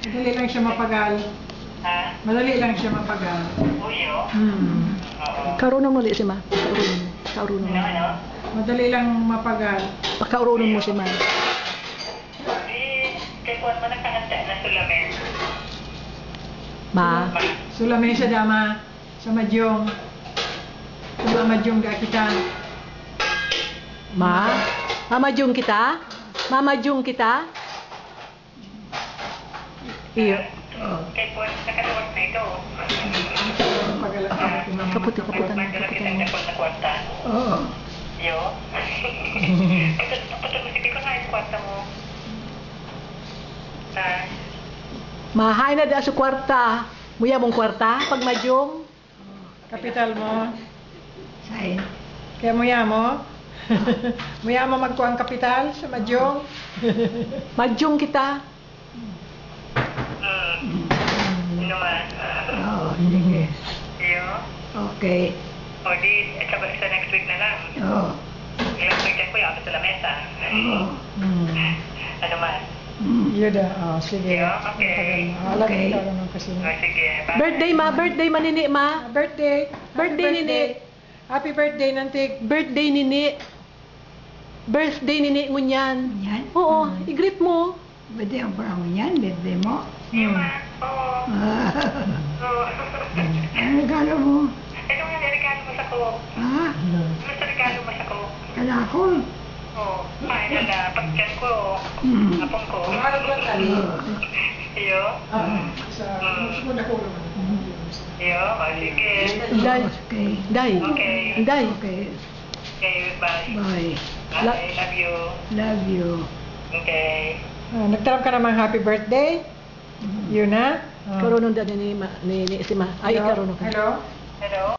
Madali lang siya mapagal. Ha? Madali lang siya mapagal. Uyo? Oo. Karunong mo di si ma. Karunong mo. Ano? Madali lang mapagal. Pagkarunong mo si ma. Kay Juan mo nakahanda na sulamin. Ma. Sulamin siya dama sa madyong. Sa madyong ga kita. Ma. Mamajung kita? Mamajung kita? Iyo. Kay Juan nakaluwag na ito. Mapagal ako. Kaputi-kaputan. Magdala kita niya po na kwarta. Oo. Yo? Patag-usipin ko na yung kwarta mo. Ha? Mahay na da sa kwarta. Muya mong kwarta pag majung. Kapital mo. Sain. Kaya muya mo. Muya mo magkuhang kapital sa madyong. Majung kita. Ano naman? Oo, sige. Yo? Okay. O di, sa next week na lang. Oo. Ilang weekend ko yung sa lamesa. Oo. Ano man? Yuda. Oh, sige. Yo? Okay. Alam Okay. ko naman kasi. O sige. Bye. Birthday ma. Birthday manini ma. Birthday. Birthday, Nini. Happy birthday, Nantik. Birthday nini. Birthday nini ngunyan. Yan? Oo. I-greet mo. Pwede ang parang yan, birthday mo. Yo, ma. Oo. Oo. Ano regalo mo? Ano nga regalo mo sa ko? Ha? Ano sa regalo mo sa ko? Kalakol? Oo. Ay, na pagkan ko. Apong ko. Mahal ba tayo? Yo? Sa sumunod ako naman. Yo? O sige. Day. Okay. Day. Okay. Day. Okay. Okay, bye. Bye. Bye. Love you. Love you. Okay. Nagtarap ka naman happy birthday. Yun na. Karunong da ni si ma. Ay, Hello? karunong ka. Hello? Hello?